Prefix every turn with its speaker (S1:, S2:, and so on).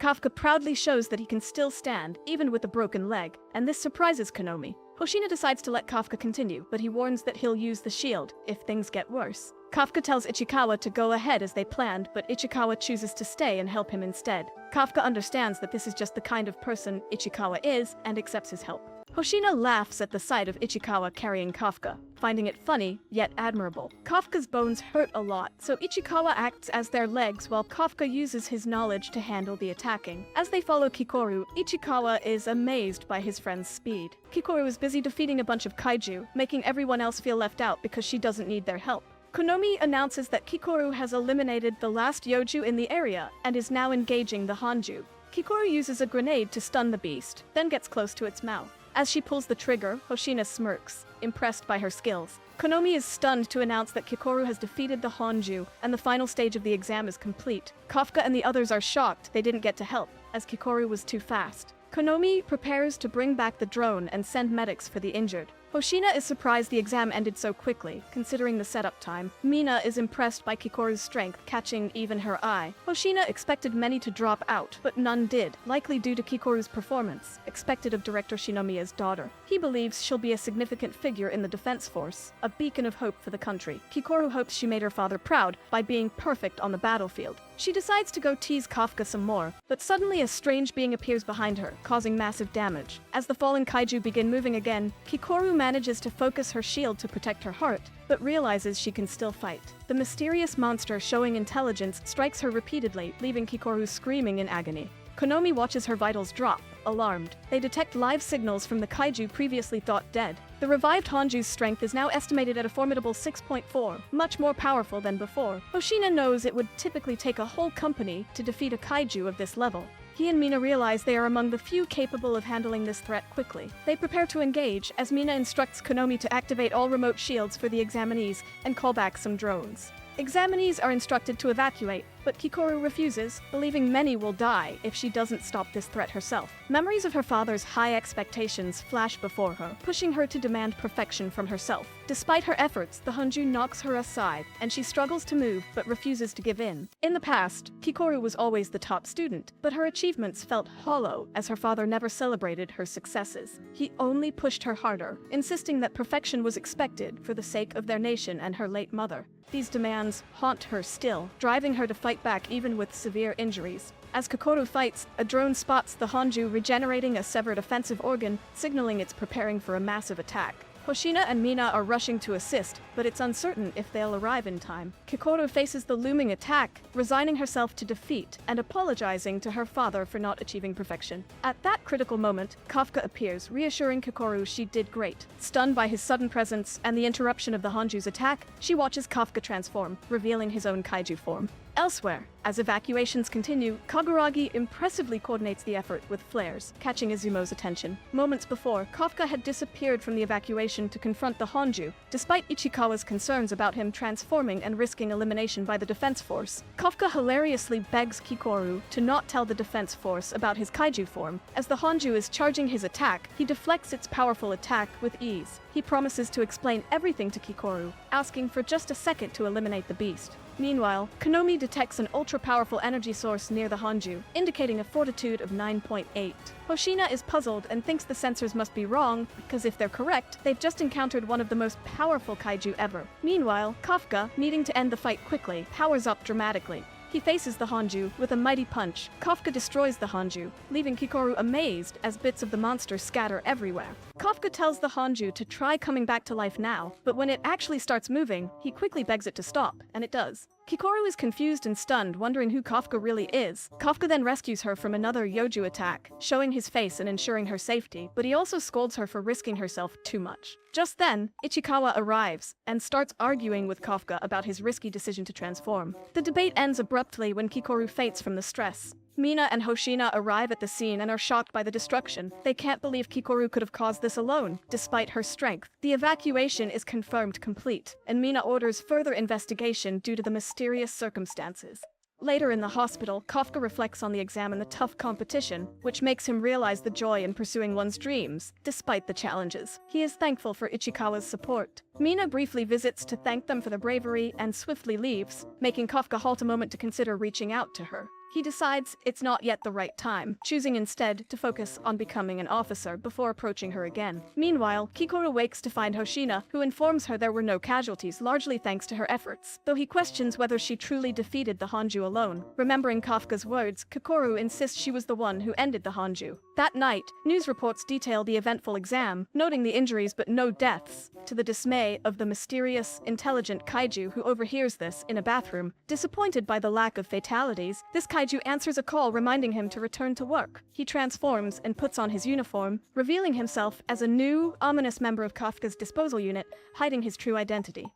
S1: Kafka proudly shows that he can still stand, even with a broken leg, and this surprises Konomi. Hoshina decides to let Kafka continue, but he warns that he'll use the shield if things get worse. Kafka tells Ichikawa to go ahead as they planned, but Ichikawa chooses to stay and help him instead. Kafka understands that this is just the kind of person Ichikawa is and accepts his help. Hoshina laughs at the sight of Ichikawa carrying Kafka, finding it funny, yet admirable. Kafka's bones hurt a lot, so Ichikawa acts as their legs while Kafka uses his knowledge to handle the attacking. As they follow Kikoru, Ichikawa is amazed by his friend's speed. Kikoru is busy defeating a bunch of kaiju, making everyone else feel left out because she doesn't need their help. Konomi announces that Kikoru has eliminated the last Yoju in the area and is now engaging the Hanju. Kikoru uses a grenade to stun the beast, then gets close to its mouth. As she pulls the trigger, Hoshina smirks, impressed by her skills. Konomi is stunned to announce that Kikoru has defeated the Hanju, and the final stage of the exam is complete. Kafka and the others are shocked they didn't get to help, as Kikoru was too fast. Konomi prepares to bring back the drone and send medics for the injured. Hoshina is surprised the exam ended so quickly, considering the setup time. Mina is impressed by Kikoru's strength, catching even her eye. Hoshina expected many to drop out, but none did, likely due to Kikoru's performance, expected of Director Shinomiya's daughter. He believes she'll be a significant figure in the defense force, a beacon of hope for the country. Kikoru hopes she made her father proud by being perfect on the battlefield. She decides to go tease Kafka some more, but suddenly a strange being appears behind her, causing massive damage. As the fallen kaiju begin moving again, Kikoru manages to focus her shield to protect her heart, but realizes she can still fight. The mysterious monster showing intelligence strikes her repeatedly, leaving Kikoru screaming in agony. Konomi watches her vitals drop, alarmed. They detect live signals from the kaiju previously thought dead. The revived Hanju's strength is now estimated at a formidable 6.4, much more powerful than before. Hoshina knows it would typically take a whole company to defeat a kaiju of this level. He and Mina realize they are among the few capable of handling this threat quickly. They prepare to engage, as Mina instructs Konomi to activate all remote shields for the examinees and call back some drones. Examinees are instructed to evacuate, but Kikoru refuses, believing many will die if she doesn't stop this threat herself. Memories of her father's high expectations flash before her, pushing her to demand perfection from herself. Despite her efforts, the Hanju knocks her aside, and she struggles to move but refuses to give in. In the past, Kikoru was always the top student, but her achievements felt hollow as her father never celebrated her successes. He only pushed her harder, insisting that perfection was expected for the sake of their nation and her late mother. These demands haunt her still, driving her to fight back even with severe injuries. As Kikoru fights, a drone spots the Hanju regenerating a severed offensive organ, signaling it's preparing for a massive attack. Hoshina and Mina are rushing to assist, but it's uncertain if they'll arrive in time. Kikoru faces the looming attack, resigning herself to defeat and apologizing to her father for not achieving perfection. At that critical moment, Kafka appears, reassuring Kikoru she did great. Stunned by his sudden presence and the interruption of the Hanju's attack, she watches Kafka transform, revealing his own kaiju form. Elsewhere, as evacuations continue, Kaguragi impressively coordinates the effort with flares, catching Izumo's attention. Moments before, Kafka had disappeared from the evacuation to confront the Hanju, despite Ichikawa's concerns about him transforming and risking elimination by the defense force. Kafka hilariously begs Kikoru to not tell the defense force about his kaiju form. As the Hanju is charging his attack, he deflects its powerful attack with ease. He promises to explain everything to Kikoru, asking for just a second to eliminate the beast. Meanwhile, Konomi detects an ultra-powerful energy source near the Hanju, indicating a fortitude of 9.8. Hoshina is puzzled and thinks the sensors must be wrong, because if they're correct, they've just encountered one of the most powerful kaiju ever. Meanwhile, Kafka, needing to end the fight quickly, powers up dramatically. He faces the Hanju with a mighty punch. Kafka destroys the Hanju, leaving Kikoru amazed as bits of the monster scatter everywhere. Kafka tells the Hanju to try coming back to life now, but when it actually starts moving, he quickly begs it to stop, and it does. Kikoru is confused and stunned, wondering who Kafka really is. Kafka then rescues her from another Yoju attack, showing his face and ensuring her safety, but he also scolds her for risking herself too much. Just then, Ichikawa arrives and starts arguing with Kafka about his risky decision to transform. The debate ends abruptly when Kikoru faints from the stress. Mina and Hoshina arrive at the scene and are shocked by the destruction. They can't believe Kikoru could have caused this alone, despite her strength. The evacuation is confirmed complete, and Mina orders further investigation due to the mysterious circumstances. Later in the hospital, Kafka reflects on the exam and the tough competition, which makes him realize the joy in pursuing one's dreams, despite the challenges. He is thankful for Ichikawa's support. Mina briefly visits to thank them for their bravery and swiftly leaves, making Kafka halt a moment to consider reaching out to her. He decides it's not yet the right time, choosing instead to focus on becoming an officer before approaching her again. Meanwhile, Kikoru wakes to find Hoshina, who informs her there were no casualties, largely thanks to her efforts, though he questions whether she truly defeated the Hanju alone. Remembering Kafka's words, Kikoru insists she was the one who ended the Hanju. That night, news reports detail the eventful exam, noting the injuries but no deaths, to the dismay of the mysterious, intelligent kaiju who overhears this in a bathroom. Disappointed by the lack of fatalities, this kaiju answers a call reminding him to return to work. He transforms and puts on his uniform, revealing himself as a new, ominous member of Kafka's disposal unit, hiding his true identity.